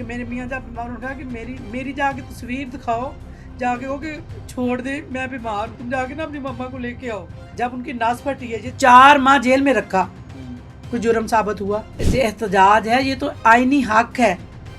कि मेरे मियाँ जब बीमार उन्होंने कहा कि मेरी जाके तस्वीर दिखाओ, जाके वो कि छोड़ दे मैं बीमार हूँ, तुम जाके ना अपनी मम्मा को लेके आओ। जब उनकी नस फटी है, ये 4 माह जेल में रखा, कोई जुर्म साबित हुआ। ये एहतजाज है, ये तो आईनी हक है,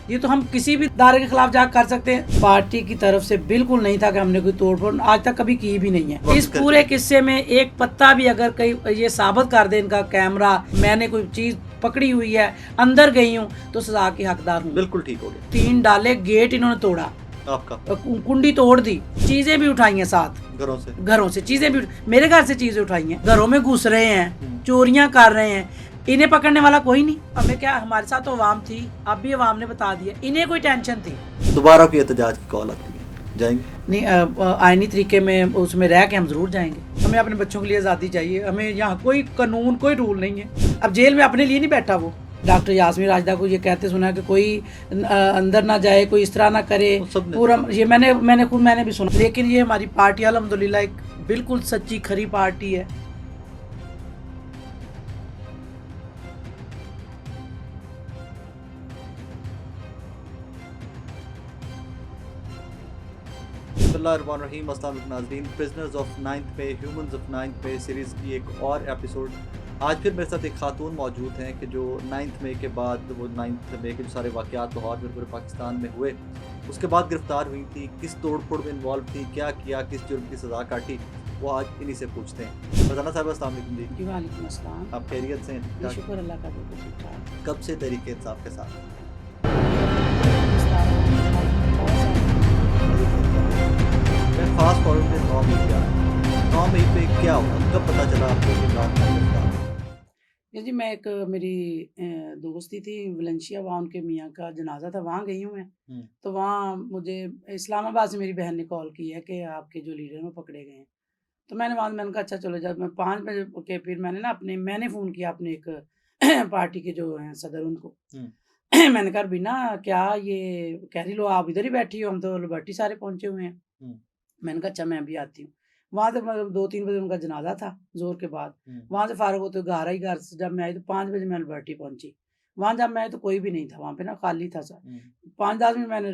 ये तो हम किसी भी दायरे के खिलाफ जाकर कर सकते हैं। पार्टी की तरफ से बिल्कुल नहीं था कि हमने कोई तोड़फोड़ आज तक कभी की भी नहीं है। इस पूरे किस्से में एक पत्ता भी अगर कहीं ये साबित कर दे इनका कैमरा, मैंने कोई चीज पकड़ी हुई है, अंदर गई हूँ, तो सजा की हकदार हूँ। बिल्कुल ठीक हो गया। 3 डाले गेट इन्होंने तोड़ा, आपका कुंडी तोड़ दी, चीजें भी उठाई हैं साथ, घरों से चीजें भी, मेरे घर से चीजें उठाई हैं, घरों में घुस रहे हैं, चोरियां कर रहे हैं। इन्हें पकड़ने वाला कोई नहीं। हमें क्या, हमारे साथ तो अवाम थी, अब भी अवाम ने बता दिया, इन्हें कोई टेंशन थी। दोबारा कोई एहतजाज की कॉल आती है, जाएंगे? नहीं, आईनी तरीके में उसमें रह के हम जरूर जाएंगे। हमें अपने बच्चों के लिए आज़ादी चाहिए, हमें यहाँ कोई कानून कोई रूल नहीं है। अब जेल में अपने लिए नहीं बैठा वो। डॉक्टर यास्मीन राजदा को ये कहते सुना कि कोई अंदर ना जाए, कोई इस तरह ना करे, पूरा ये मैंने भी सुना। लेकिन ये हमारी पार्टी अल्हम्दुलिल्लाह एक बिल्कुल सच्ची खरी पार्टी है। बिस्मिल्लाहिर्रहमानिर्रहीम। अस्सलाम वालेकुम नाज़रीन। प्रिजनर्स ऑफ 9th पे, ह्यूमंस ऑफ 9th पे सीरीज़ की एक और एपिसोड। आज फिर मेरे साथ एक खातून मौजूद हैं कि जो 9th मई के बाद, वो 9th मई के जो सारे वाक़यात लाहौर में पूरे पाकिस्तान में हुए, उसके बाद गिरफ़्तार हुई थी, किस तोड़ फोड़ में इन्वॉल्व थी, क्या किया, किस जुर्म की सज़ा काटी, वो आज इन्हीं से पूछते हैं। फरजाना साहिबा अस्सलाम वालेकुम जी। वालेकुम अस्सलाम। आप खैरियत से हैं? शुक्र अल्लाह का, बिल्कुल ठीक ठाक। कब से तहरीक इंसाफ के साथ? फास्ट फॉरवर्ड में 9 मई क्या है? 9 मई पे क्या हुआ, कब पता चला आपको कि इमरान खान गिरफ्तार? जी, मैं एक मेरी दोस्ती थी वलेंशिया, वहाँ उनके मियाँ का जनाजा था, वहाँ गई हूँ मैं। तो वहाँ मुझे इस्लामाबाद से मेरी बहन ने कॉल की है कि आपके जो लीडर में पकड़े गए हैं। तो मैंने कहा अच्छा चलो, जब मैं 5 बजे के फिर मैंने फ़ोन किया अपने एक पार्टी के जो हैं सदर उनको। मैंने कहा बीना क्या ये कह रही लो आप इधर ही बैठी हो, हम तो लिबर्टी सारे पहुँचे हुए हैं। मैंने कहा अच्छा मैं भी आती हूँ। वहाँ से मतलब 2-3 बजे उनका जनाजा था ज़ोहर के बाद। वहाँ से फ़ारिग होते घर से जब मैं आई तो 5 बजे मैं लिबर्टी पहुँची। वहाँ जब मैं आई तो कोई भी नहीं था वहाँ पे ना, खाली था सब। 5-10 मिनट मैंने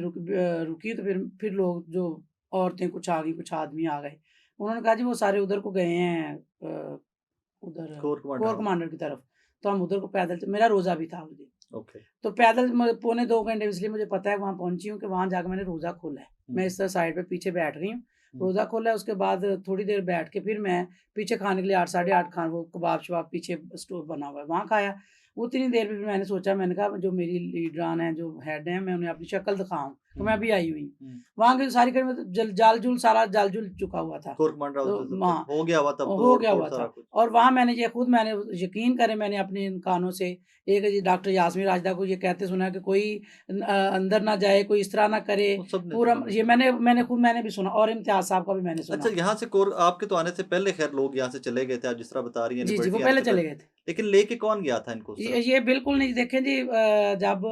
रुकी तो फिर लोग जो औरतें कुछ आ गई, कुछ आदमी आ गए। उन्होंने कहा जी वो सारे उधर को गए हैं, उधर कोर कमांडर की तरफ। तो हम उधर को पैदल, मेरा रोज़ा भी था उस दिन। तो पैदल पौने 2 घंटे, इसलिए मुझे पता है वहाँ पहुँची हूँ कि वहाँ जाकर मैंने रोज़ा खोला है। मैं इस तरह साइड पे पीछे बैठ गई हूँ, रोज़ा खोला है। उसके बाद थोड़ी देर बैठ के फिर मैं पीछे खाने के लिए 8 साढ़े 8 वो कबाब शबाब पीछे स्टोर बना हुआ है, वहाँ खाया। उतनी देर में मैंने सोचा, मैंने कहा जो मेरी लीडरान हैं, जो हेड हैं, मैं उन्हें अपनी शक्ल दिखाऊँ तो मैं भी आई हुई हूँ। वहाँ की सारी में तो जाल जुल चुका हुआ था, कोर कमांडर तो हाँ हो गया हुआ तब, हो गया हुआ था। और वहाँ मैंने यकीन करें, मैंने अपने इन कानों से एक डॉक्टर यास्मीन राजदा को ये कहते सुना कि कोई अंदर ना जाए, कोई इस तरह ना करे, पूरा ये मैंने भी सुना, और इम्तियाज साहब का भी मैंने सुना। अच्छा, यहाँ से कोर आपके तो आने से पहले खैर लोग यहाँ से चले गए थे, आप जिस तरह बता रही हैं। जी जी, वो पहले चले गए थे, लेकिन लेके कौन गया था इनको? ये बिल्कुल नहीं। देखें जी, जब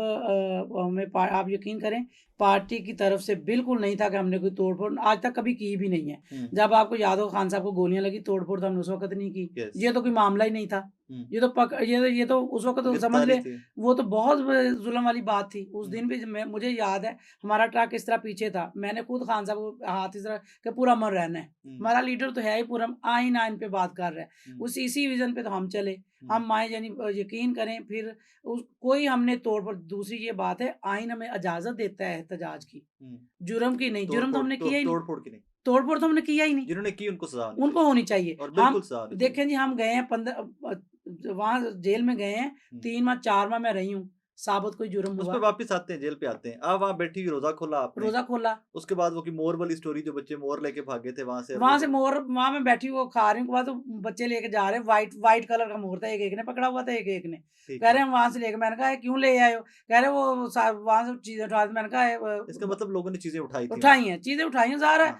हमें आप यकीन करें, पार्टी की तरफ से बिल्कुल नहीं था कि हमने कोई तोड़फोड़ आज तक कभी की भी नहीं है। जब आपको याद हो खान साहब को गोलियां लगी, तोड़फोड़ तो हमने उस वक्त नहीं की। ये तो कोई मामला ही नहीं था। ये तो उस वक्त तो समझ ले, वो तो बहुत जुल्म वाली बात थी। उस दिन भी मुझे याद है, हमारा ट्रक इस तरह पीछे था, मैंने खुद खान साहब को हाथ इस तरह कि पूरा अमर रहना है, हमारा लीडर तो है ही, पूरा आइन आइन पे बात कर रहा है, इसी विजन पे तो हम चले, हम आए। यानी यकीन करें, फिर कोई हमने तोड़। दूसरी ये बात है, आइन हमें इजाजत देता है एहतजाज की, जुर्म की नहीं। जुर्म तो हमने किया ही नहीं, तोड़फोड़ तो हमने किया ही नहीं। जिन्होंने की उनको सजा उनको होनी चाहिए। हम देखें जी, हम गए हैं 15 वहाँ जेल में गए हैं, 3 माह 4 माह मैं रही हूँ, साबित कोई जुर्म हुआ। उस पे वापस आते हैं, जेल पे आते हैं। आप वहाँ बैठी हुई रोजा खोला आपने? रोजा खोला। उसके बाद वो की मोर वाली स्टोरी, जो बच्चे मोर लेके भागे थे वहाँ से मोर, वहाँ मैं बैठी वो खा रही हूँ, बाद तो बच्चे लेके जा रहे हैं, व्हाइट कलर का मोर था, एक ने पकड़ा हुआ था, एक ने कह रहे हैं वहाँ से लेके। मैंने कहा क्यों ले आए हो? कह रहे वो वहाँ से चीजें उठा। मैंने कहा इसका मतलब लोगों ने चीजें उठाई हैं, चीजें उठाई हैं। ज़ाहिर है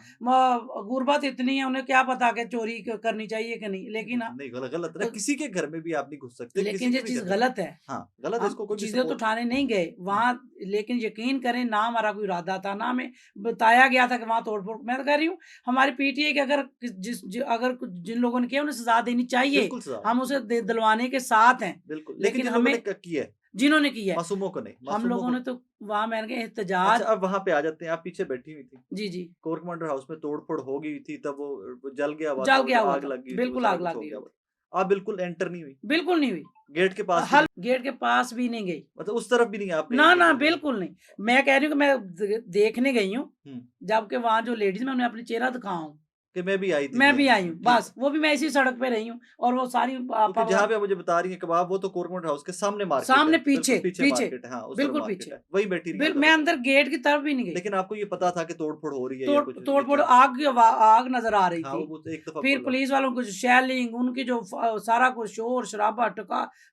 गुर्बत इतनी है, उन्हें क्या पता कि चोरी करनी चाहिए कि नहीं। लेकिन नहीं, गलत है, किसी के घर में भी आप नहीं घुस सकते। लेकिन ये चीज गलत है। हाँ, गलत है, इसको कोई चीजें तो उठाने नहीं गए वहाँ। लेकिन यकीन करें, ना हमारा कोई इरादा था, ना हमें बताया गया था कि वहाँ तोड़फोड़। मैं तो कह रही हूँ, हमारी पीटीआई के अगर जिन लोगों ने किया उन्हें सजा देनी चाहिए, हम उसे दिलवाने के साथ हैं। लेकिन हमें किया जिन्होंने किया है, मासूमों को नहीं, हम मासूमों लोगों को। ने तो वहाँ मैंने कहा अच्छा, एहतजाज। अब वहाँ पे आ जाते हैं, आप पीछे बैठी हुई थी। जी, जी। कोर कमांडर हाउस में तोड़-फोड़ हो गई थी, तब वो जल गया हुआ था, जल वो गया जो हुआ आग था, लग गई थी, वो बिल्कुल सारा आग कुछ लग हो गई गया हुई हुआ थी। था। आप बिल्कुल एंटर नहीं हुई, बिल्कुल नहीं हुई। गेट के पास भी हल नहीं, गेट के पास भी नहीं गई। मतलब उस तरफ भी नहीं आप ना, गई ना, कि जो। बिल्कुल नहीं। मैं कह रही हूँ कि मैं देखने गई हूँ, हुँ, जबकि वहाँ जो लेडीज़ मैं उन्हें अपनी चेहरा दिखाऊँ। कि मैं भी आई थी मैं भी यहाँ, आई हूँ, ठीक बस है। वो भी मैं इसी सड़क पे रही हूँ और वो सारी क्योंकि आपा जहाँ पे आप मुझे बता रही हैं कबाब, वो तो कोर कमांडर हाउस के सामने मार्केट है, सामने पीछे, बिल्कुल पीछे पीछे, मार्केट है, हाँ, उस तरफ बिल्कुल मार्केट पीछे। है, वहीं बैठी रही आप मैं ज़्यादातर। अंदर गेट की तरफ भी नहीं गई। लेकिन आपको ये पता था कि तोड़-फोड़ हो रही है या तोड़ कुछ ये तोड़-फोड़ चीज़। आग नज़र आ रही हाँ, थी। वो तो एक दफ़ा फिर बोला। पुलिस वालों को शेलिंग उनकी जो सारा कुछ शोर-शराबा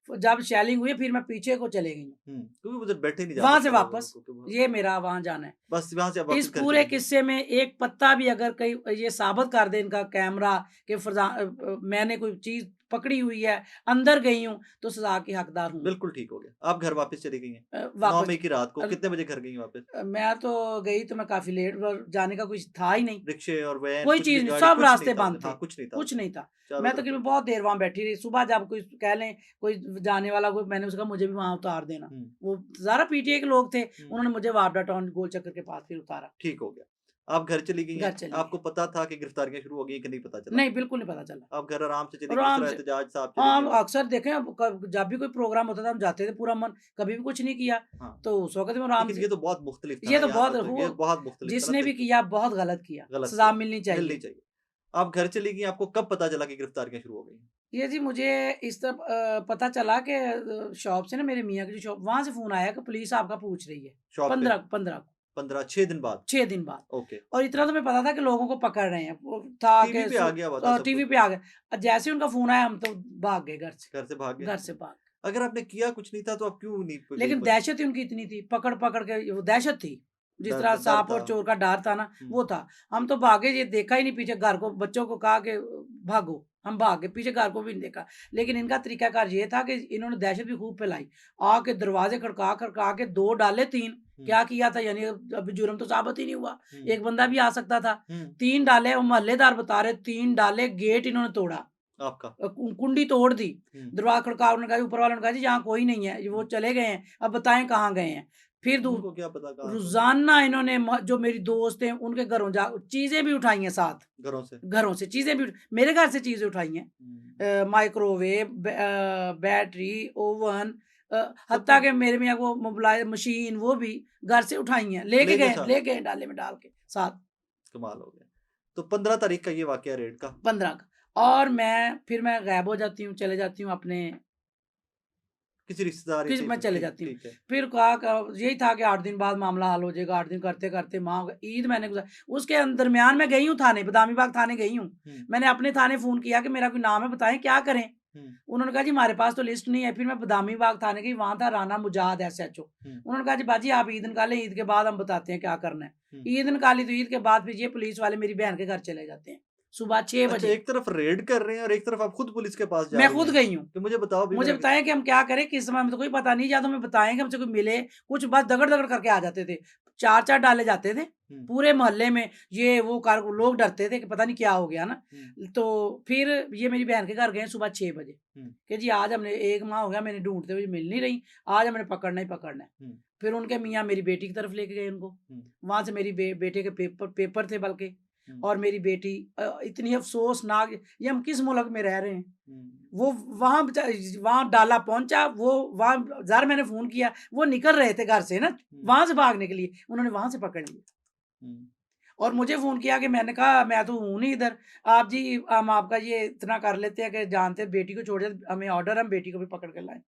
जब शेलिंग हुई फिर मैं पीछे को चली गई हूँ। क्योंकि उधर बैठे नहीं जा वहाँ से सकता लोगों वापस, को, कि वो ये मेरा वहाँ जाना है। बस वहाँ से आप इस वापस घर पूरे चले गए। किस्से में एक पत्ता भी अगर कहीं ये साबित कर दे इनका कैमरा कि मैंने कोई चीज़ पकड़ी हुई है, अंदर गई हूँ, तो सज़ा की हकदार हूँ। बिल्कुल ठीक हो गया। आप घर वापस चली गई हैं। 9 वापस मई की रात को अ, कितने बजे घर गई वापस? मैं तो गई तो मैं काफ़ी लेट और जाने का कुछ था ही नहीं। रिक्शे और वैन कोई कुछ भी, चीज़ नहीं, गाड़ी सब कुछ नहीं रास्ते था बंद उधर? थे, हाँ, कुछ नहीं था कुछ उधर। नहीं था। चारों मैं तरफ तकरीबन बंद। बहुत देर वहाँ बैठी रही। सुबह जब कोई कह लें, कोई जाने वाला कोई मैंने उसका मुझे भी वहाँ उतार देना। हुँ, वो ज़रा पीटीआई के लोग थे, हुँ, उन्होंने मुझे वापडा टाउन गोल चक्कर के पास फिर उतारा। ठीक हो गया। आप घर चली गई घर हैं। चली आपको गई। पता था कि गिरफ्तारियाँ शुरू हो गई हैं कि नहीं पता चला? नहीं, बिल्कुल नहीं पता चला। आप घर आराम से चली गई, इस आराम तरह से एहतजाज से आप चली हाँ, गई हम वहाँ। अक्सर देखें अब जब भी कोई प्रोग्राम होता था हम जाते थे पूरा मन, कभी भी कुछ नहीं किया। हाँ, तो उस वक़्त भी आराम लेकिन से। ये तो बहुत मुख्तलिफ था ये ना, तो यहाँ बहुत पर तो ये वो बहुत मुख्तलिफ था ना, जिसने भी तरीका। किया बहुत गलत किया। गलत सज़ा किया, मिलनी मिलनी चाहिए। चाहिए। आप घर चली गई, आपको कब पता चला कि गिरफ्तारियाँ शुरू हो गई हैं? ये जी मुझे इस तरफ पता चला कि शॉप से ना मेरे मियाँ की जो शॉप वहाँ से फ़ोन आया कि पुलिस आपका पूछ रही है। शॉप पे 15 को 6 दिन बाद? 6 दिन बाद। ओके। और इतना तो मैं पता था कि लोगों को पकड़ रहे हैं। वो था टीवी कि पे आ गया हुआ था सब टीवी कुछ। पे आ गए। जैसे ही उनका फ़ोन आया हम तो भाग गए घर से। घर से भाग गए। घर से भाग अगर आपने किया कुछ नहीं था तो आप क्यों नहीं गई लेकिन पुलिस? दहशत ही उनकी इतनी थी, पकड़-पकड़ के वो दहशत थी। जिस डर तरह डर साँप था। और चोर का डर था ना, हुँ, वो था। हम तो भागे, ये देखा ही नहीं पीछे घर को, बच्चों को कहा कि भागो, हम भाग गए, पीछे घर को भी नहीं देखा। लेकिन इनका तरीकाकार ये था कि इन्होंने दहशत भी खूब फैलाई। आके दरवाज़े खड़का-खड़का के 2 डाले 3, हुँ, क्या किया था यानी अभी जुर्म तो साबित ही नहीं हुआ। हुँ, एक बंदा भी आ सकता था। हुँ, 3 डाले, वो मोहल्लेदार बता रहे 3 डाले, गेट इन्होंने तोड़ा। आपका। कुंडी तोड़ दी। हुँ, दरवाज़ा खड़का, उन्होंने कहा ऊपर वालों ने कहा जी यहाँ कोई नहीं है, वो हुँ। चले गए हैं, अब बताएँ कहाँ गए हैं। फिर दू उनको क्या पता कहाँ से? रोज़ाना इन्होंने जो मेरी दोस्त हैं उनके घरों जा चीज़ें भी उठाई हैं साथ, घरों से? घरों से चीज़ें भी मेरे घर से चीज़ें उठाई हैं। हुँ। माइक्रोवेव, बैटरी, ओवन, सब हत्ता कुछ कि मेरे मियाँ को मोबाइल मशीन वो भी घर से उठाई हैं, ले गए साथ? ले गए डाले में डाल के साथ। कमाल हो गया। तो 15 तारीख का ये वाक़या रेड का। 15 का और मैं गायब हो जाती हूँ, चले जाती हूँ अपने किसी रिश्तेदार या किस कहीं मैं पे, चले ठीक जाती हूँ। ठीक है। फिर कहा क यही था कि 8 दिन बाद मामला हल हो जाएगा, 8 दिन करते-करते माह ईद मैंने उसके दरमियान मैं गई हूँ थाने, बदामी बाग थाने गई हूँ। हुँ, मैंने अपने थाने फ़ोन किया कि मेरा कोई नाम है, बताएँ क्या करें? हुँ, उन्होंने कहा जी हमारे पास तो लिस्ट नहीं है। फिर मैं बदामी बाग थाने गई, वहाँ था राना मुजाद एसएचओ। हुँ, उन्होंने कहा जी बाजी आप ईद निकालें, ईद के बाद हम बताते हैं क्या करना है। हुँ। ईद निकाली तो ईद के बाद फिर ये पुलिस वाले मेरी बहन के घर चले जाते हैं, सुबह 6 अच्छा, बजे। एक तरफ रेड कर रहे हैं और एक तरफ आप खुद पुलिस के पास जा मैं रही खुद हैं गई हूँ। कि मुझे बताओ अभी मुझे मेरा बताएँ कि हम क्या करें, किस समय, हमें तो कोई पता नहीं, या तो हमें बताएँ कि हमसे कोई मिले, कुछ बस दगड़-दगड़ करके आ जाते थे। 4-4 डाले जाते थे, हुँ, पूरे मोहल्ले में ये वो कार लोग डरते थे कि पता नहीं क्या हो गया ना। हुँ, तो फिर ये मेरी बहन के घर गए सुबह 6 बजे हुँ, कि जी आज हमने 1 माह हो गया मैंने ढूँढते हुए मिल नहीं रही, आज हमने पकड़ना ही पकड़ना है। हुँ, फिर उनके मियाँ मेरी बेटी की तरफ लेके गए उनको। हुँ, वहाँ से मेरी बेटे के पेपर थे बल्कि, हुँ, और मेरी बेटी इतनी अफ़सोसनाक, ये हम किस मुल्क में रह रहे हैं। हुँ, वो वहाँ वहाँ डाला पहुँचा, वो वहाँ ज़ाहिर मैंने फ़ोन किया, वो निकल रहे थे घर से ना, हुँ, वहाँ से भागने के लिए, उन्होंने वहाँ से पकड़ लिया। हुँ। और मुझे फ़ोन किया कि मैंने कहा मैं तो हूँ नहीं इधर, आप जी हम आपका ये इतना कर लेते हैं कि जानते हैं बेटी को छोड़ दें, हमें ऑर्डर है, हम बेटी को भी पकड़ के लाएँ।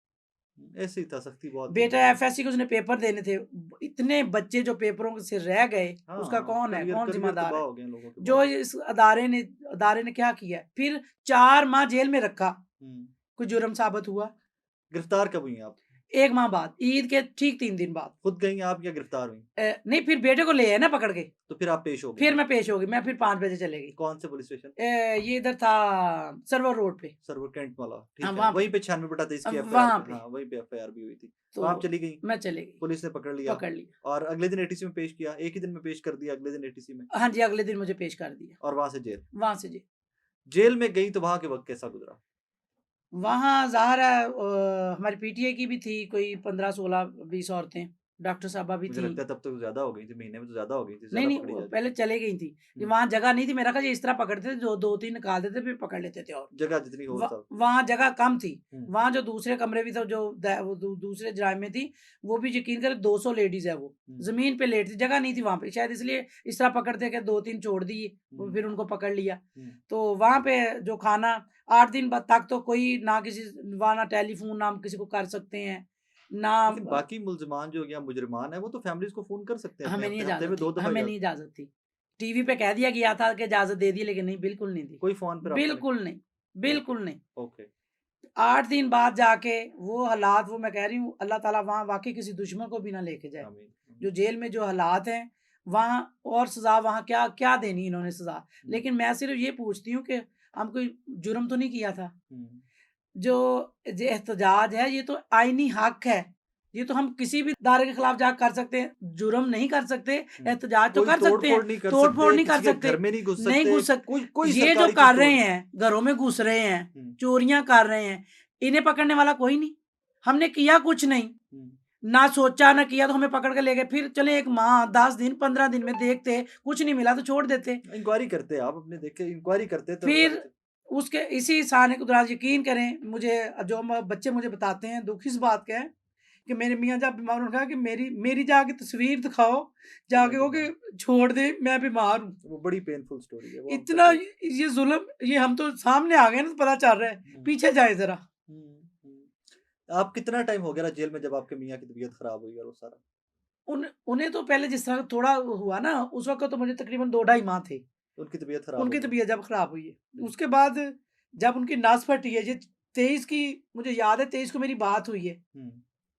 ऐसे ही था, सख्ती बहुत थी बेटा उनकी। एफएससी के उसने पेपर देने थे, इतने बच्चे जो पेपरों से रह गए, उसका हाँ, कौन है? करियर कौन करियर ज़िम्मेदार तबाह है? हो गए हैं लोगों के जो बहुत। इस अदारे ने क्या किया है? फिर 4 माह जेल में रखा, हुँ। कोई जुर्म साबित हुआ? गिरफ्तार कब हुई आप? 1 माह बाद, ईद के ठीक 3 दिन बाद। खुद गई आप या गिरफ्तार हुई? नहीं, फिर बेटे को ले आए ना पकड़ के, तो फिर आप पेश हो गई। फिर मैं पेश हो गई, मैं फिर 5 बजे चले गई। कौन से पुलिस स्टेशन? ये इधर था सर्वर रोड पे। सर्वर कैंट वाला, हाँ, ठीक है। वहाँ पे। वहीं पे 96/23 की एफआईआर वहाँ पे, पे, हाँ, वहीं पे एफआईआर भी हुई थी। तो तो आप चली गई, मैं चली गई, पुलिस ने पकड़ लिया पकड़ लिया। और अगले दिन एटीसी में पेश किया। एक ही दिन में पेश कर दिया अगले दिन एटीसी में हाँ जी, अगले दिन मुझे पेश कर दिया, और वहाँ से जेल। वहाँ से जी। जेल में गई तो वहाँ के वक़्त कैसा गुज़रा? वहाँ ज़ाहिर है हमारी पीटीए की भी थी कोई 15, 16, 20 औरतें, डॉक्टर साहबा भी मुझे थीं। लगता है तब तो ज़्यादा हो गई थी, महीने में तो ज़्यादा हो गई थी, नहीं, ज़्यादा नहीं, पकड़ी वो जा पहले चुकी। चले गई थी। कि हुँ, वहाँ जगह नहीं थी, मेरा ख़्याल ये इस तरह पकड़ते थे, जो 2-3 निकाल देते फिर पकड़ लेते थे और। जगह जितनी हो सब। वहाँ जगह कम थी। हुँ, वहाँ जो दूसरे कमरे भी थे जो वो दूसरे जराए में थी, वो भी यकीन करें 200 लेडीज़ है वो। हुँ, ज़मीन पे लेटी थी, जगह नहीं थी वहाँ पे। शायद इसलिए इस तरह पकड़ते कि 2-3 छोड़ दिए, वो हुँ, फिर उनको पकड़ लिया। हुँ। तो वहाँ पे जो खाना 8 दिन बाद तक तो कोई ना किसी वहाँ ना टेलीफ़ोन ना हम किसी को कर सकते हैं, ना लेकिन बाकी मुल्ज़िमान जो या मुजरिमान हैं, वो तो फैमिलीज़ को फ़ोन कर सकते हैं अपने हमें नहीं हफ़्ते हफ़्ते इजाज़त में 2 थी, दफ़ा हमें नहीं इजाज़त। इजाज़त थी। टीवी पे कह दिया गया था कि इजाज़त दे दी, लेकिन नहीं, बिल्कुल नहीं दी। कोई फ़ोन पे राब्ता नहीं। बिल्कुल नहीं, ओके, बिल्कुल नहीं। ओके। 8 दिन बाद जाके वो हालात, वो मैं कह रही हूँ, अल्लाह ताला वहाँ वाक़ई किसी दुश्मन को भी ना लेके जाए। आमीन, आमीन। जो जेल में जो हालात हैं, वहाँ और सज़ा वहाँ क्या क्या देनी इन्होंने सज़ा। हुँ, लेकिन मैं सिर्फ़ ये पूछती हूँ कि हम कोई जुर्म तो नहीं किया था। हुँ, जो जे एहतजाज है, ये तो आईनी हक है। ये तो हम किसी भी इदारे के खिलाफ जाके कर सकते हैं, जुर्म नहीं कर सकते, हुँ। एहतजाज तो कोई कर सकते हैं, तोड़-फोड़ नहीं कर तोड़-फोड़ सकते, नहीं कर किसी के घर सकते, में नहीं घुस नहीं सकते, घुस सक कोई ये जो सरकारी कोई कर रहे तोड़ नहीं। हैं, घरों में घुस रहे हैं, हुँ, चोरियाँ कर रहे हैं, इन्हें पकड़ने वाला कोई नहीं। हमने किया कुछ नहीं, हुँ। ना सोचा ना किया तो हमें पकड़ के ले गए। फिर चले 1 माह, 10 दिन, 15 दिन में देखते, कुछ नहीं मिला तो छोड़ देते। इंक्वायरी करते आप अपने देखे इंक्वायरी करते तो पता फिर चल। उसके इसी साने के दौरान यकीन करें मुझे, जो बच्चे मुझे बताते हैं, दुख इस बात का है कि मेरे मियाँ जब बीमार, उन्होंने कहा कि मेरी मेरी जाके तस्वीर दिखाओ, कि मैं जाके कहो बीमार कि छोड़ दे मैं बीमार हूँ। वो बड़ी पेनफुल स्टोरी है, वो हम तक इतना भी। ये जुल्म, ये हम तो सामने आ गए ना, तो पता चल रहा है, हुँ, पीछे जाए ज़रा। हुँ, हुँ। आप कितना टाइम हो गया जेल में जब आपके मियाँ की तबीयत खराब हुई और वो सारा? उन्हें तो पहले जिस तरह थोड़ा हुआ ना, उस वक़्त तो मुझे तकरीबन 2 ढाई माह थे। उनकी तबीयत खराब हो उनकी गई। तबीयत जब खराब हुई है, हुँ, उसके बाद जब उनकी नस फटी है, ये 23 की, मुझे याद है 23 को मेरी बात हुई है। हुँ।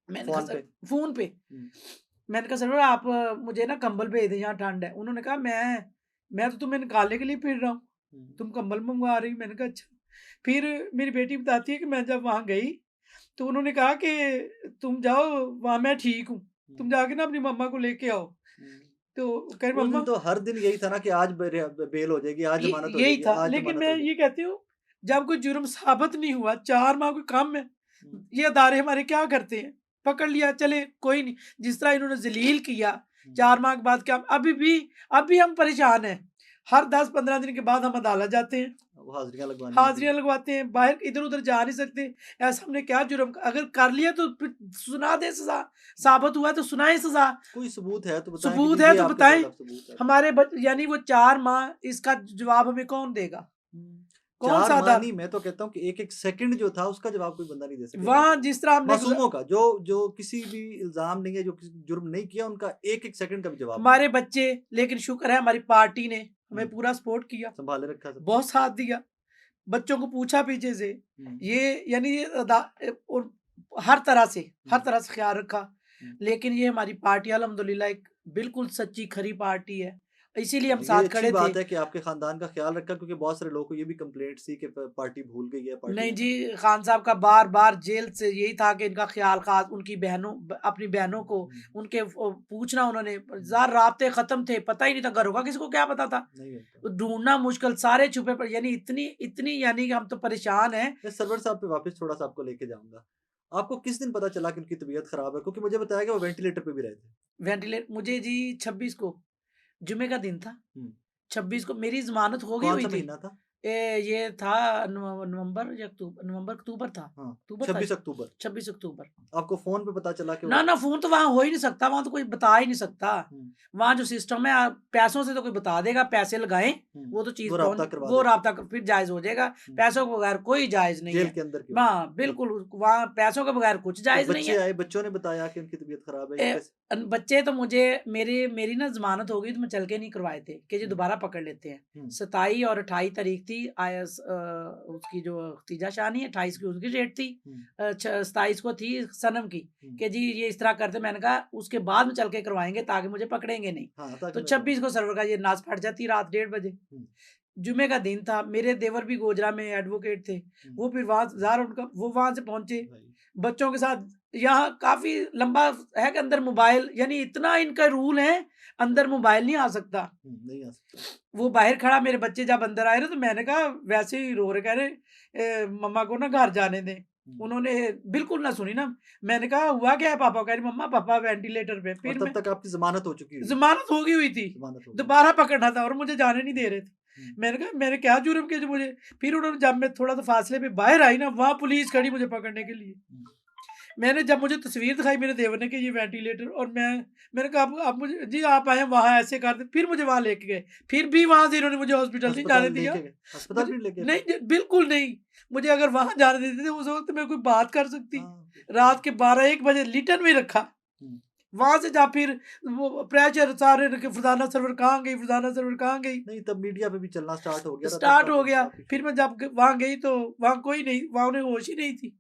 मैंने कहा फ़ोन सर, पे। फ़ोन पे, हुँ, मैंने कहा सर आप मुझे ना कंबल भेज दें, यहाँ ठंड है। उन्होंने कहा मैं तो तुम्हें निकालने के लिए फिर रहा हूँ, हुँ, तुम कंबल मँगवा रही हो। मैंने कहा अच्छा। फिर मेरी बेटी बताती है कि मैं जब वहाँ गई, तो उन्होंने कहा कि तुम जाओ, वहाँ मैं ठीक हूँ, हुँ, तुम जाके ना अपनी मम्मा को लेके आओ। हुँ। तो कह रही उस दिन मम्मा, तो हर दिन यही था ना कि आज बेल हो जाएगी, आज ये ज़मानत हो यही जाएगी, था। आज लेकिन ज़मानत मैं हो जाएगी। ये कहती हूँ, जब कोई जुर्म साबित नहीं हुआ, 4 माह कोई कम है, हुँ, ये अदारे हमारे क्या करते हैं? पकड़ लिया, चले कोई नहीं। जिस तरह इन्होंने ज़लील किया, हुँ। 4 माह के बाद क्या, अभी हम परेशान हैं। हर 10-15 दिन के बाद हम अदालत जाते हैं, वो हाज़िरियाँ लगवानी होती हाज़िरियाँ हैं। लगवाते हैं, बाहर इधर-उधर जा नहीं सकते। ऐसा हमने क्या जुर्म, अगर कर लिया तो फिर सुना दें सज़ा, हुँ। साबित हुआ है तो सुनाएँ सज़ा। कोई सबूत है तो बताएँ कि सबूत जी है ये तो आपके बताएँ। खिलाफ सबूत है तो। हमारे यानी वो 4 माह, इसका जवाब हमें कौन देगा? हुँ। कौन 4 सा माह अदाल नहीं, मैं तो कहता हूँ कि 1-1 सेकंड जो था उसका जवाब कोई बंदा नहीं दे सकेगा वहाँ जो जिस तरह हमने मासूमों का जो किसी भी इल्ज़ाम नहीं है, जो किसी जुर्म नहीं किया, उनका 1-1 सेकंड का भी जवाब नहीं है। हमारे बच्चे, लेकिन शुक्र है हमारी पार्टी ने हुँ, हमें पूरा सपोर्ट किया, सँभाले रखा सब कुछ। बहुत साथ दिया, बच्चों को पूछा पीछे से। हुँ, ये यानी ये और हुँ, हर तरह से ख़्याल रखा। हुँ। लेकिन ये हमारी पार्टी अल्हम्दुलिल्लाह एक बिल्कुल सच्ची खरी पार्टी है, इसीलिए हम ये साथ अच्छी खड़े थे। बात है कि आपके ख़ानदान का ख़्याल रखा क्योंकि बहुत सारे लोगों को ये भी कंप्लेंट्स थी कि प पार्टी भूल गई है, पार्टी नहीं है जी, ना। खान साहब का बार-बार जेल से यही था कि इनका ख़्याल ख़ास उनकी बहनों अपनी बहनों को, हुँ, उनके पूछना उन्होंने, हुँ। ज़ार राब्ते ख़त्म थे, पता ही नहीं था, घरों का किसी को क्या पता था? नहीं होता। ढूँढना मुश्किल, सारे छुपे पड़े, यानी इतनी इतनी यानी कि हम तो परेशान हैं। मैं सरवर साहब पे वापस थोड़ा-सा आपको लेके जाऊँगा। आपको किस दिन पता चला कि उनकी तबीयत ख़राब है? क्योंकि मुझे बताया कि वो वेंटिलेटर पे भी रहे थे। मुझे जी 26 को, जुमे का दिन था, हुँ। 26 को मेरी ज़मानत हो गई हुई कौन-सा थी। महीना था? ये था नवंबर या नवंबर अक्तूबर था, हाँ, अक्तूबर था, 26 अक्टूबर। 26 अक्तूबर। आपको फ़ोन पे पता चला कि वो। ना फ़ोन तो वहाँ हो ही नहीं सकता, वहाँ तो कोई बता ही नहीं सकता। हुँ, वहाँ जो सिस्टम है, पैसों से तो कोई बता देगा, पैसे लगाएँ, हुँ। वो तो चीज़ वो राब्ता करवा वो देते हैं। राब्ता फिर जायज़ हो जाएगा। हुँ। पैसों के बगैर कोई जायज़ नहीं जेल है। के अंदर क्यों? हाँ, बिल्कुल, वहाँ पैसों के बगैर कुछ तो जायज़ नहीं बच्चे है। आए, बच्चों ने बताया कि उनकी तबीयत ख़राब है या ए, कैसे? बच्चे तो मुझे, मेरी ना ज़मानत हो गई तो मैं चल के नहीं करवाए थे कि जी हुँ, दोबारा पकड़ लेते हैं। हुँ, 27 और 28 तारीख थी, उसकी जो तीजा शानी है, 28 की उसकी डेट थी, हुँ, 27 को थी सनम की, हुँ। कि जी ये इस तरह करते। मैंने कहा उसके बाद में चल के करवाएंगे ताकि मुझे पकड़ेंगे नहीं। हाँ, ताकि तो मैं रहूँ। 26 को सर्वर का ये नाच फट जाती रात 1:30 बजे। हुँ, जुमे का दिन था, मेरे देवर भी गोजरा में एडवोकेट थे। हुँ। वो फिर वहाँ ज़ाहिर उनका वो वहाँ से पहुँचे, भाई। बच्चों के साथ यहाँ काफी लंबा है कि अंदर मोबाइल, यानी इतना इनका रूल है, अंदर मोबाइल नहीं आ सकता। नहीं आ सकता। वो बाहर खड़ा, मेरे बच्चे जब अंदर आए ना तो मैंने कहा, वैसे ही रो रहे, कह रहे मम्मा को ना घर जाने दें। उन्होंने बिल्कुल ना सुनी ना। मैंने कहा हुआ क्या है पापा? कह रही मम्मा पापा वेंटिलेटर पे। और फिर तब मैं, तक आपकी जमानत हो चुकी हुई? जमानत हो गई हुई थी, जमानत हो गई। दोबारा पकड़ना था और मुझे जाने नहीं दे रहे थे। मैंने कहा मैंने क्या जुर्म किया जो मुझे, फिर उन्होंने, जब मैं थोड़ा सा फासले पे बाहर आई ना, वहां पुलिस खड़ी मुझे पकड़ने के लिए। मैंने जब मुझे तस्वीर दिखाई मेरे देवर ने कि ये वेंटिलेटर, और मैंने कहा आप मुझे, जी आप आए वहाँ ऐसे कर दे, फिर मुझे वहाँ लेके गए, फिर भी वहाँ से इन्होंने मुझे हॉस्पिटल नहीं जाने अस्पताल दिया। लेके गए? अस्पताल मुझे भी लेके गए? नहीं, बिल्कुल नहीं। मुझे अगर वहाँ जाने देते थे उस वक्त मैं कोई बात कर सकती। हाँ, रात के 12-1 बजे लिटन में रखा, वहां से जा फिर वो प्रेशर सारे कि फरजाना सरवर कहाँ गई, फरजाना सरवर कहाँ गई। नहीं तब मीडिया पे भी चलना स्टार्ट हो गया था, तब स्टार्ट हो काफी गया। काफी फिर मैं जब वहां गई तो वहां कोई नहीं, वहां उन्हें होश ही नहीं थी।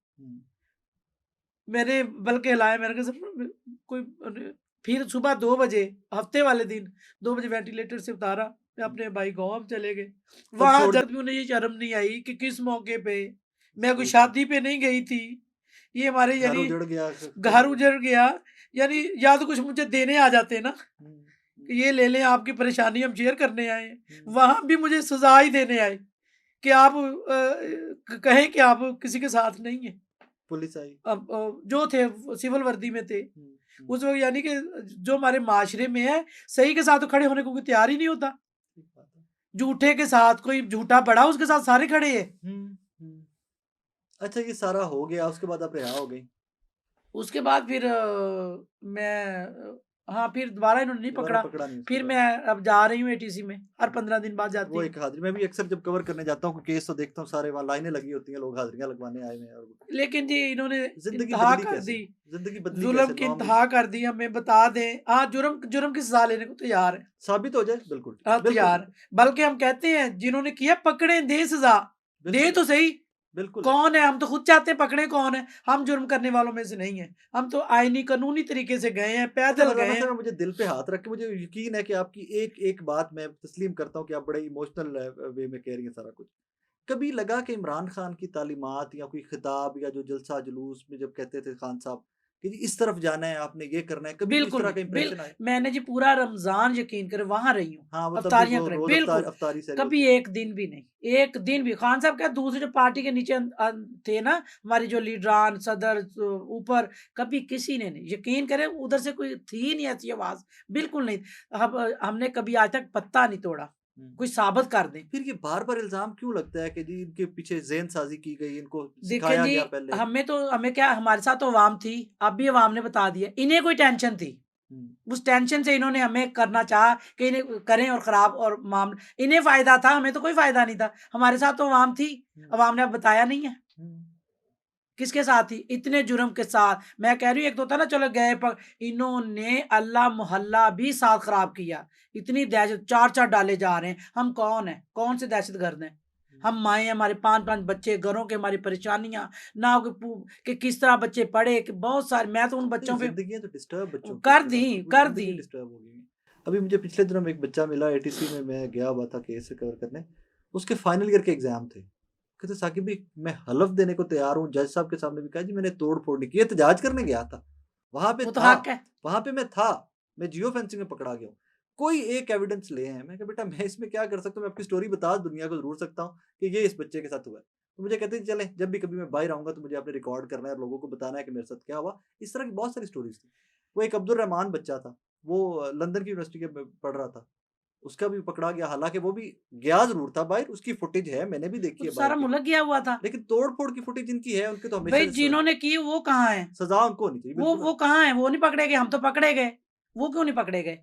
मैंने बल्कि हिलाया, मैंने कहा सब कोई। फिर सुबह 2 बजे, हफ्ते वाले दिन 2 बजे वेंटिलेटर से उतारा, मैं अपने भाई गाँव हम चले गए। तब वहां छोड़ जब भी उन्हें ये शर्म नहीं आई कि किस मौके पे मैं कोई कोई शादी पे नहीं गई थी। ये हमारे घर यानी उजड़ गया घर उजड़ गया, यानी या तो कुछ मुझे देने आ जाते ना कि ये ले लें, आपकी परेशानी हम शेयर करने आए हैं। वहां भी मुझे सजा ही देने आए कि आप कहें कि आप किसी के साथ नहीं है। पुलिस आई। अब जो थे वो सिविल वर्दी में थे उस वक्त, यानी कि जो हमारे माशरे में है, सही के साथ तो खड़े होने को कोई तैयार ही नहीं होता। ठीक बात है। झूठे के साथ, कोई झूठा बड़ा उसके साथ सारे खड़े हैं। अच्छा ये सारा हो गया, उसके बाद आप रिहा हो गई? उसके बाद फिर मैं हाँ, फिर दोबारा इन्होंने नहीं दोबारा पकड़ा। पकड़ा नहीं उसके फिर बाद? मैं अब जा रही हूँ एटीसी में, हर 15 दिन बाद जाती वो हूँ। एक हाजिरी, मैं भी अक्सर जब कवर करने जाता हूँ कोई केस तो देखता हूँ सारे वहाँ लाइनें लगी होती हैं, लोग हाजिरियां लगवाने आए हुए हैं। और लेकिन जी इन्होंने जिंदगी इंतहा बदली कर कैसे? दी, जिंदगी बदली जुल्म कैसे की 9 इंतहा कर दी। हमें बता दें, हाँ, जुर्म जुर्म की सजा लेने को तैयार है। साबित हो जाए? बिल्कुल हाँ, बिल्कुल तैयार। बिल्कुल बल्कि हम कहते हैं जिन्होंने किया पकड़े, दे सजा, दे बिल्कुल तो सही। बिल्कुल है। कौन है? हम तो खुद चाहते हैं पकड़े कौन है। हम जुर्म करने वालों में से नहीं है। हम तो आईनी कानूनी तरीके से गए हैं, अच्छा पैदल गए फरजाना हैं। साहब, मुझे दिल पे हाथ रख के मुझे यकीन है कि आपकी एक एक बात मैं तस्लीम करता हूँ कि आप बड़े इमोशनल वे में कह रही हैं सारा कुछ। कभी लगा कि इमरान खान की तालीमात या कोई खिताब या जो जलसा जुलूस में जब कहते थे खान साहब कि जी इस तरफ जाना है, आपने ये करना है, कभी कोई इस बिल्कुल तरह नहीं, का इंप्रेशन आया? मैंने जी पूरा रमज़ान यकीन करें वहाँ रही हूँ, हाँ, वो तब भी अफ्तारियाँ वो करें, रोज बिल्कुल। अफ्तारी सहरी कभी होती थी। एक दिन भी नहीं, एक दिन भी। खान साहब क्या, दूसरी जो पार्टी के नीचे थे ना, हमारी जो लीडरान, सदर, ऊपर, कभी किसी ने नहीं, यकीन करें उधर से कोई थी ही नहीं ऐसी आवाज़, बिल्कुल नहीं। हमने कभी आज तक पत्ता नहीं तोड़ा, कोई साबित कर दें। फिर ये बार-बार इल्ज़ाम क्यों लगता है कि जी इनके पीछे ज़हन-साज़ी की गई, इनको देखें सिखाया जी, गया पहले? हमें क्या, हमारे साथ तो अवाम थी, अब भी अवाम ने बता दिया। इन्हें कोई टेंशन थी, हुँ, उस टेंशन से इन्होंने हमें करना चाहा कि इन्हें करें और खराब, और इन्हें फ़ायदा था, हमें तो कोई फ़ायदा नहीं था। हमारे साथ तो अवाम थी, हुँ, अवाम ने अब बताया नहीं है। हुँ। किसके साथ थी? इतने जुर्म के साथ। मैं कह रही हूँ, एक तो होता है ना चलो गए इन्होंने अल्लाह मोहल्ला भी साथ खराब किया। इतनी दहशत, 4-4 डाले जा रहे हैं। हम कौन हैं? कौन से दहशतगर्द हैं? हम माएँ हैं, हमारे 5-5 बच्चे, घरों की हमारी परेशानियाँ, ना कोई कि किस तरह बच्चे पढ़े, कि बहुत सारे, मैं तो उन नहीं, बच्चों पे ज़िंदगियाँ तो डिस्टर्ब बच्चों की कर होती दी, हैं, वो कर दी। ज़िंदगी डिस्टर्ब हो गई है। अभी मुझे पिछले दिनों में एक बच्चा मिला एटीसी में, मैं गया हुआ था केस कवर करने, उसके फाइनल ईयर के एग्ज़ाम थे। कहते साकिब भाई मैं हलफ़ देने को तैयार हूँ, जज साहब के सामने भी कहा जी मैंने तोड़-फोड़ नहीं की, एहतजाज करने गया था। वहाँ पे वो तो था, हक है। वहाँ पे मैं था, मैं जियो फेंसिंग में पकड़ा गया हूँ। कोई एक एविडेंस ले आएँ, मैं कहा बेटा मैं इसमें क्या कर सकता हूँ, मैं आपकी स्टोरी बता दुनिया को ज़रूर सकता हूँ कि ये इस बच्चे के साथ हुआ है। तो मुझे कहते हैं चलें जब भी कभी मैं बाहर आऊँगा तो मुझे आपने रिकॉर्ड करना है और लोगों को बताना है कि मेरे साथ क्या हुआ। इस तरह की बहुत सारी स्टोरीज़ थी। वो एक अब्दुल रहमान बच्चा था, वो लंदन की यूनिवर्सिटी के में पढ़ रहा था। उसका भी पकड़ा गया, हालाँकि वो भी गया ज़रूर था बाहर, उसकी फुटेज है, मैंने भी देखी वो है तो बाहर सारा की। मुल्क गया हुआ था। लेकिन तोड़-फोड़ की फुटेज जिनकी है, उनके तो हमेशा भई से जिन्होंने की वो कहाँ हैं? सज़ा उनको होनी चाहिए, बिल्कुल। वो कहाँ हैं? वो नहीं पकड़े गए, हम तो पकड़े गए। वो क्यों नहीं पकड़े गए?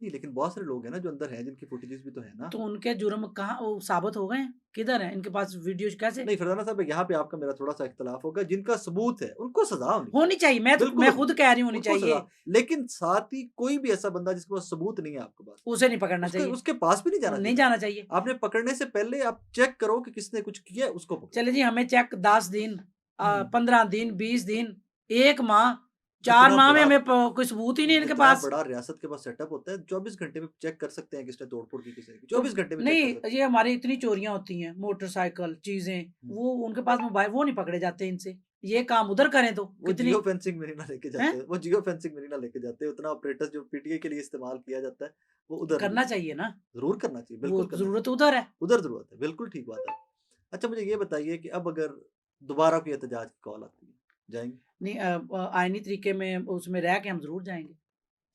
नहीं, लेकिन बहुत सारे लोग हैं ना जो अंदर हैं, जिनकी फुटेजेस भी तो है ना। तो उनके जुर्म कहाँ वो साबित हो गए हैं? किधर हैं? इनके पास वीडियोज़ कैसे? नहीं, फरजाना साहब यहाँ पे आपका मेरा थोड़ा-सा इख्तिलाफ होगा, जिनका सबूत है, उनको सज़ा होनी चाहिए। होनी चाहिए, बिल्कुल मैं होनी खुद चाहिए, कह रही हूँ होनी उनको चाहिए। सज़ा। लेकिन साथ ही कोई भी ऐसा बंदा जिसके पास सबूत नहीं है आपके पास, उसे नहीं पकड़ना उसके चाहिए। उसके पास भी नहीं जाना नहीं चाहिए। जाना चाहिए। आपने पकड़ने से पहले आप चेक करो कि किसने कुछ किया है, उसको पकड़ो। चलिए जी, हमें चेक 10 दिन, हुँ, 15 दिन, 20 दिन, 1 माह, 4 इतना माह में बड़ा हमें कोई सबूत ही नहीं इनके इतना पास। बड़ा रियासत के पास सेटअप होता है, 24 घंटे में चेक कर सकते हैं किसने तोड़-फोड़ की, किसने की। तो 24 घंटे में चेक कर नहीं, सकते हैं। ये हमारी इतनी चोरियाँ होती हैं, मोटरसाइकिल, चीज़ें, हुँ। वो उनके पास मोबाइल, वो नहीं पकड़े जाते इनसे। ये काम उधर करें तो वो कितनी जियो फेंसिंग में नहीं ना लेके जाते हैं वो जियो फेंसिंग में नहीं ना लेके जाते उतना ऑपरेटर्स जो पीटीए के लिए इस्तेमाल किया जाता है वो उधर नहीं करना चाहिए ना, जरूर करना चाहिए वो बिल्कुल करना जरूरत चाहिए उधर है। उधर जरूरत है बिल्कुल ठीक बात है। अच्छा मुझे ये बताइए कि अब अगर दोबारा कोई एहतजाज की कॉल आती है जाएंगे नहीं आईनी तरीके में उसमें रह के हम जरूर जाएंगे,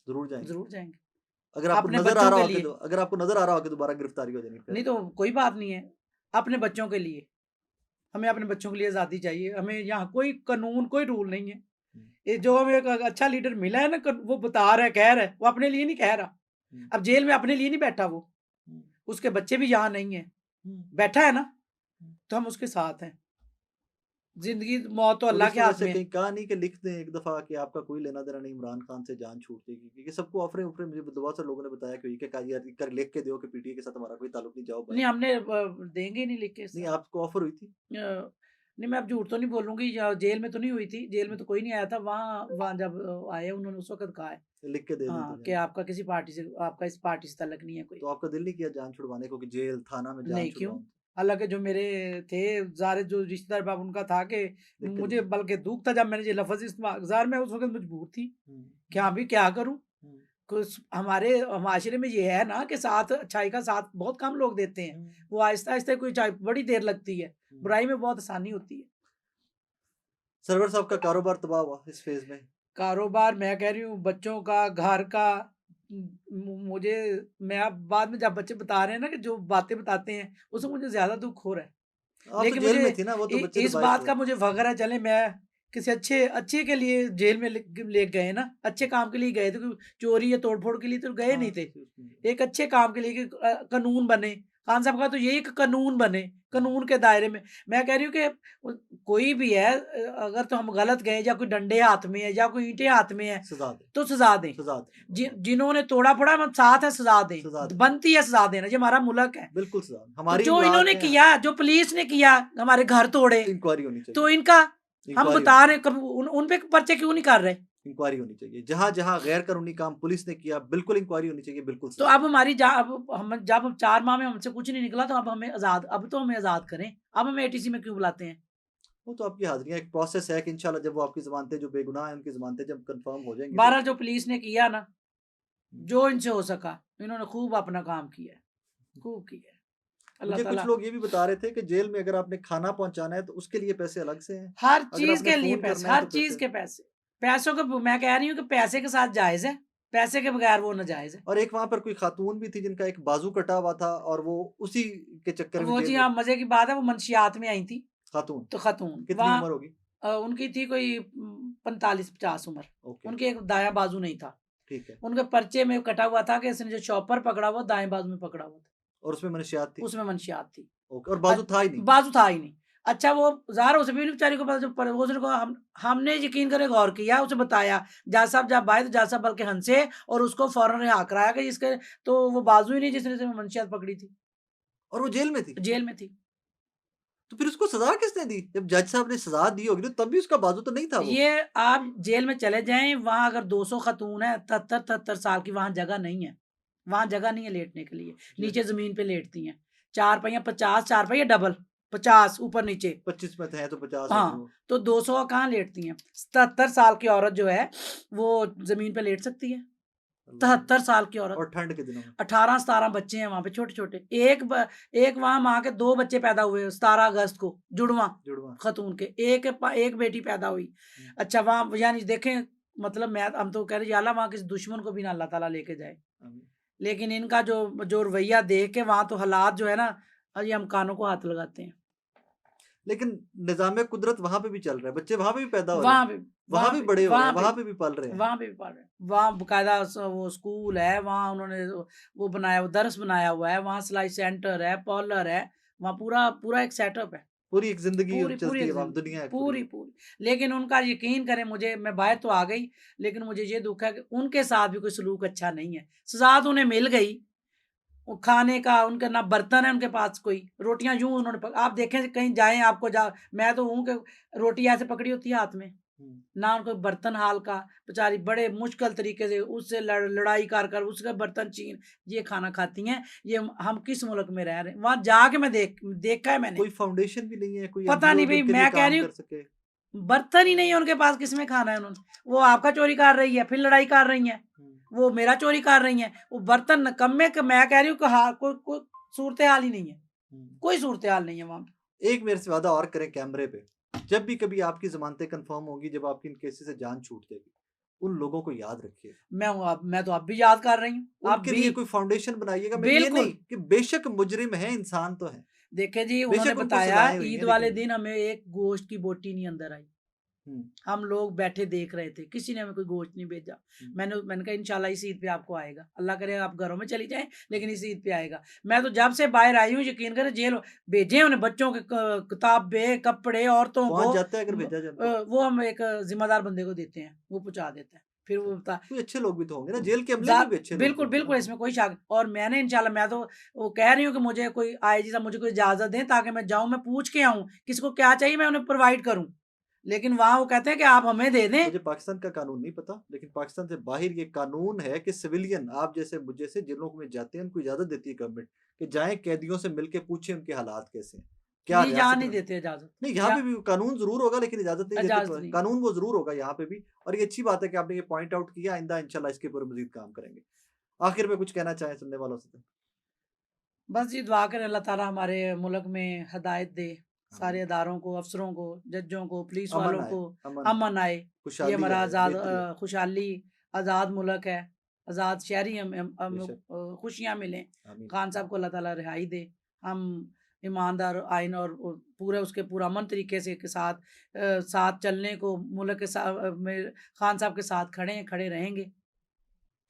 जरूर जाएंगे जरूर जाएंगे अगर आपको अपने नजर आ बच्चों रहा के हो कि लिए। अगर आपको नजर आ रहा हो कि दोबारा गिरफ्तारी हो जाएगी फिर नहीं तो कोई बात नहीं है, अपने बच्चों के लिए, हमें अपने बच्चों के लिए आज़ादी चाहिए। हमें यहाँ कोई कानून कोई रूल नहीं है। हम्म, ये जो हमें एक अच्छा लीडर मिला है ना, वो बता रहा है, कह रहा है, वो अपने लिए नहीं कह रहा। हम्म, अब जेल में अपने लिए नहीं बैठा वो, हम्म, उसके बच्चे भी यहाँ नहीं है, हम्म, बैठा है ना, हम्म। तो हम उसके साथ हैं। जिंदगी मौत तो अल्लाह पुलिस के ने हाथ वैसे में है। कहीं कहा नहीं कि लिख दें एक दफा कि आपका कोई लेना देना नहीं इमरान खान से जान छूट जाएगी क्योंकि सबको ऑफरें ऊपरें मुझे बहुत से लोगों ने बताया कि ये क्या यार कर लिख के दो कि पीटीए के साथ हमारा कोई ताल्लुक नहीं जाओ नहीं भाई हमने देंगे ही नहीं लिख के नहीं साथ। आपको ऑफर हुई थी नहीं मैं अब झूठ तो नहीं बोलूंगी, या जेल में तो नहीं हुई थी, जेल में तो कोई नहीं आया था। वहाँ वहाँ जब आए उन्होंने उस वक्त कहा है लिख के दे दें तो हाँ कि जान आपका किसी पार्टी से, आपका इस पार्टी से ताल्लुक नहीं है कोई। तो आपका दिल नहीं किया जान छुड़वाने को कि जेल थाना में जान नहीं क्यों, छुड़वाऊं हालांकि जो मेरे थे ज़ारे जो रिश्तेदार बाब उनका था कि लिख के मुझे दे बल्कि दुख था जब मैंने ये लफ्ज़ इस्तेमाल, ज़ाहिर मैं उस वक्त मजबूर थी हम्म, कि हाँ भी क्या करूँ। हम्म, कुछ हमारे माशरे में ये है ना कि साथ अच्छाई का साथ बहुत कम लोग देते हैं। हम्म, वो आहिस्ता आहिस्ता कोई चाहे बड़ी देर लगती है, हम्म। बुराई में बहुत आसानी होती है। सरवर साहब का कारोबार तबाह हुआ इस फेज में कारोबार मैं कह रही हूँ, बच्चों का, घर का, मुझे, मैं अब बाद में जब बच्चे बता रहे हैं ना कि जो बातें बताते हैं उससे मुझे ज़्यादा दुख हो रहा है। आप तो लेकिन जेल मुझे में थी ना वो तो बच्चे तो इस बाहर बात थे का मुझे फ़ख्र है, चले मैं किसी अच्छे अच्छे के लिए जेल में ले गए ना, अच्छे काम के लिए गए थे, कोई चोरी या तोड़-फोड़ के लिए तो गए नहीं हाँ थे। किसी उसमें एक अच्छे काम के लिए कि कानून बने। खान साहब का तो यही एक कानून बने, कानून के दायरे में। मैं कह रही हूँ कि कोई भी है, अगर तो हम गलत गए या कोई डंडे हाथ में है या कोई ईंटें हाथ में है, सजा दे तो सज़ा दें। सजा दे जिन्होंने तोड़ा-फोड़ा हम साथ है, सज़ा सजा दें। दे बनती है सज़ा देना, ये हमारा मुल्क है। बिल्कुल सजा तो हमारी जो इन्होंने इमलाक है किया, जो पुलिस ने किया, हमारे घर तोड़े, इंक्वायरी होनी तो चाहिए इनका हम इंक्वायरी बता होनी रहे हैं, कब उन पे पर्चे क्यों नहीं कर रहे? इंक्वायरी होनी चाहिए जहां जहां गैर कानूनी काम पुलिस ने किया बिल्कुल इंक्वायरी होनी चाहिए बिल्कुल तो सजा अब हमारी अब हम जब 4 माह में हमसे कुछ नहीं निकला, तो अब तो हमें आज़ाद करें। अब हमें एटीसी में क्यों बुलाते हैं? वो तो आपकी हाजिरियां एक प्रोसेस है कि इंशाल्लाह जब वो आपकी जमानतें जो बेगुनाह हैं उनकी जमानतें जब कंफर्म हो जाएंगी तो 12 जो पुलिस ने किया ना, हम्म, जो इनसे हो सका, इन्होंने खूब अपना काम किया है, खूब किया है। अल्लाह मुझे कुछ ताला लोग ये भी बता रहे थे कि जेल में अगर आपने खाना पहुंचाना है तो उसके लिए पैसे अलग से हैं हर अगर चीज़ आपने के लिए फोन पैसे, करना है हर तो चीज़ पैसे के पैसे। पैसों के मैं कह रही हूँ कि पैसे के साथ जायज़ है, पैसे के बगैर वो नाजायज़ है। और एक वहां पर कोई खातून भी थी जिनका एक बाजू कटा हुआ था और वो उसी के चक्कर में वो जेल जी में हाँ, मज़े की बात है, वो मंशियात में आई थी, खातून तो खातून कितनी वहाँ उम्र होगी उनकी थी कोई 45-50 उम्र। ओके उनके एक दायाँ बाजू नहीं था। ठीक है उनके पर्चे में कटा हुआ था कि इसने जो चॉपर पकड़ा हुआ दाएँ बाजू में पकड़ा हुआ था, और उसमें मनशियात थी उसमें मंशियात थी। ओके और बाजू था ही नहीं बाजू था ही नहीं। अच्छा वो ज़ाहिर है उसे भी नहीं बेचारी को पता, जब वो उसने कहा, हमने यकीन करे गौर किया, उसे बताया, जज साहब जब आए तो जज साहब बल्कि हँसे और उसको फ़ौरन रिहा कराया कि इसके तो वो बाजू ही नहीं जिसने इसमें मंशियात पकड़ी थी, और वो जेल में थी जेल में थी। तो फिर उसको सजा किसने दी जब जज साहब ने सजा दी होगी तो तब भी उसका बाजू तो नहीं था वो ये आप जेल में चले जाएँ, वहाँ अगर 200 खातून है, 73-73 साल की, वहाँ जगह नहीं है। वहाँ जगह नहीं है लेटने के लिए, जी नीचे ज़मीन पे लेटती हैं। 4 पहिया 50, 4 पहिया डबल, 50 ऊपर-नीचे। 25 में थे तो 50 होगी हाँ, वो तो 200 कहाँ लेटती हैं? 77 साल की औरत जो है, वो ज़मीन पे लेट सकती है। अल्लाह 73 साल की औरत। और ठंड के दिनों में 18-17 बच्चे हैं वहाँ पे छोटे-छोटे। एक वहाँ माँ के 2 बच्चे पैदा हुए 17 अगस्त को, जुड़वाँ जुड़वा खातून के। एक बेटी पैदा हुई। हम्म, अच्छा वहाँ यानी देखें, मतलब मैं हम तो कह रहे हैं, या अल्लाह वहाँ किसी दुश्मन को भी ना अल्लाह ताला लेके जाए। आमीन। लेकिन इनका जो जो रवैया देख के वहाँ तो हालात जो है ना, ये हम कानों को हाथ लगाते हैं। लेकिन निज़ाम कुदरत वहां पे भी चल रहा है बच्चे वहां पे भी पैदा हो रहे वहाँ हैं पे वहां वहाँ भी पे बड़े हो रहे वहाँ हैं पे वहां पे भी पल रहे हैं वहाँ पे भी पढ़ रहे हैं। वहाँ बाकायदा वो स्कूल है, वहाँ उन्होंने वो बनाया, वो दर्स बनाया हुआ है, वहाँ सिलाई सेंटर है, पार्लर है, वहाँ पूरा पूरा एक सेटअप है। पूरी एक जिंदगी पूरी पूरी चलती है एक वहां जिंदगी, दुनिया है पूरी पूरी पूरी। लेकिन उनका यकीन करें, मुझे, मैं बाहर तो आ गई, लेकिन मुझे ये दुख है कि उनके साथ भी कोई सलूक अच्छा नहीं है। सजा तो उन्हें मिल गई, वो खाने का उनका ना बर्तन है उनके पास, कोई रोटियां यूं उन्होंने आप देखें कहीं जाएं, आपको जा, मैं तो हूँ कि रोटी ऐसे पकड़ी होती है हाथ में, हम्म। ना उनको बर्तन हाल का, बेचारी बड़े मुश्किल तरीके से उससे लड़ाई कर कर उसके बर्तन छीन ये खाना खाती हैं। ये हम किस मुल्क में रह रहे हैं? वहां जाके मैं देखा है मैंने। कोई फाउंडेशन भी नहीं है कोई पता एनजीओ नहीं जो भाई, इनके लिए मैं कह काम रही हूँ, कर सके बर्तन ही नहीं है उनके पास, किसमें खाना है उन्होंने। वो आपका चोरी कर रही है, फिर लड़ाई कर रही है, वो मेरा चोरी कर रही है, वो बर्तन नकम्मे मैं कह रही हूँ कि हाँ, कोई सूरत हाल ही नहीं है, कोई सूरत हाल नहीं है वहाँ पे। एक मेरे से वादा और करें कैमरे पे, जब भी कभी आपकी जमानतें कंफर्म होगी, जब आपकी इन केसेस से जान छूट जाएगी, उन लोगों को याद रखिए, मैं तो अब भी याद कर रही हूँ, अब उनके भी लिए कोई फाउंडेशन बनाइएगा। मैं ये बिल्कुल। नहीं कि बेशक मुजरिम है, इंसान तो है, देखे जी, उन्होंने बेशक उनको बताया सजाएं हुई ईद हैं, वाले लेकिन दिन हमें एक गोश्त की बोटी नहीं अंदर आई, हम लोग बैठे देख रहे थे, किसी ने हमें कोई गोश्त नहीं भेजा। मैंने कहा इंशाल्लाह इस ईद पे आपको आएगा, अल्लाह करे आप घरों में चली जाएं, लेकिन इस ईद पे आएगा। मैं तो जब से बाहर आई हूँ, यकीन करें, जेल भेजे उन्हें बच्चों के किताबें, कपड़े, औरतों को। पहुंच जाता है अगर भेजा जाए तो। वो हम एक जिम्मेदार बंदे को देते हैं, वो पहुंचा देता है, फिर वो बता कोई अच्छे लोग भी तो होंगे ना, जेल के अमले में भी अच्छे लोग बिल्कुल होंगे बिल्कुल, ना। इसमें कोई शक। और मैंने इंशाल्लाह, मैं तो वो कह रही हूँ कि मुझे कोई आईजी साहब मुझे कोई इजाजत दें, ताकि मैं जाऊं, मैं पूछ के आऊं किसको क्या चाहिए, मैं उन्हें प्रोवाइड करूं। लेकिन वहां वो कहते हैं कि आप हमें दे दें। मुझे पाकिस्तान का कानून नहीं पता, लेकिन पाकिस्तान से बाहर ये कानून है कि सिविलियन आप जैसे मुझे से जेलों में जाते हैं, उनको इजाजत देती है गवर्नमेंट कि जाएं कैदियों से मिलके पूछें उनके हालात कैसे हैं, क्या नहीं, यहाँ रियासत नहीं में। देते इजाजत, नहीं, यहाँ पे भी कानून जरूर होगा, लेकिन इजाजत नहीं देते, इजाजत तो नहीं। कानून वो जरूर होगा यहाँ पे भी। और ये अच्छी बात है कि आपने ये पॉइंट आउट किया, आइंदा इंशाल्लाह इसके ऊपर मजीद काम करेंगे। आखिर में कुछ कहना चाहें सुनने वालों से? बस जी, दुआ करें अल्लाह ताला हमारे मुल्क में हदायत दे, सारे आमीन। अदारों को, अफसरों को, जज्जों को, पुलिस अमन वालों आए, को अमन आए, अमन आए। ये खुशहाली हमारा आए, आज़ाद बेहतरी आए। खुशहाली, आज़ाद मुल्क है, आज़ाद शहरी हम बेशक। खुशियाँ मिलें। आमीन। खान साहब को अल्लाह ताला रिहाई दे, हम ईमानदार आइन और पूरे उसके पुरअमन तरीके से के साथ चलने को मुल्क के में खान साहब के साथ खड़े हैं, खड़े रहेंगे।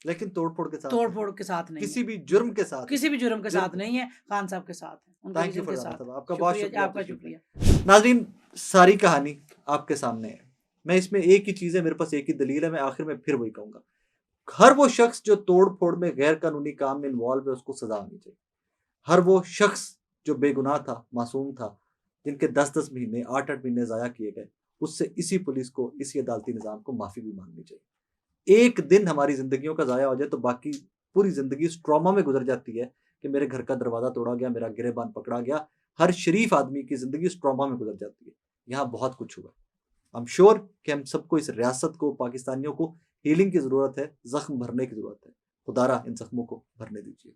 लेकिन तोड़ फोड़ के साथ नहीं, तोड़-फोड़ के साथ नहीं है, किसी भी जुर्म के साथ किसी नहीं, भी जुर्म के जुर्म साथ के नहीं है, खान साहब के साथ है, उनके थैंक यू विज़न फॉर के जाना साथ साहब, है। आपका बहुत शुक्रिया जी, शुक्रिया आपका तशरीफ शुक्रिया। लेने। नाज़रीन, सारी कहानी आपके सामने है, मैं इसमें एक ही चीज़ है, मेरे पास एक ही दलील है, मैं आखिर में फिर वही कहूँगा, हर वो शख्स जो तोड़ फोड़ में गैर कानूनी काम में इन्वॉल्व है, उसको सजा होनी चाहिए। हर वो शख्स जो बेगुनाह था, मासूम था, जिनके 10-10 महीने, 8-8 महीने ज़ाया किए गए, उससे इसी पुलिस को, इसी अदालती निज़ाम को माफ़ी भी मांगनी चाहिए। एक दिन हमारी ज़िंदगियों का ज़ाया हो जाए तो बाकी पूरी ज़िंदगी इस ट्रॉमा में गुजर जाती है कि मेरे घर का दरवाज़ा तोड़ा गया, मेरा गिरेबान पकड़ा गया। हर शरीफ आदमी की ज़िंदगी इस ट्रॉमा में गुजर जाती है। यहाँ बहुत कुछ हुआ। आई एम श्योर कि हम सबको, इस रियासत को, पाकिस्तानियों को हीलिंग की ज़रूरत है, ज़ख्म भरने की ज़रूरत है। खुदारा इन ज़ख्मों को भरने दीजिए।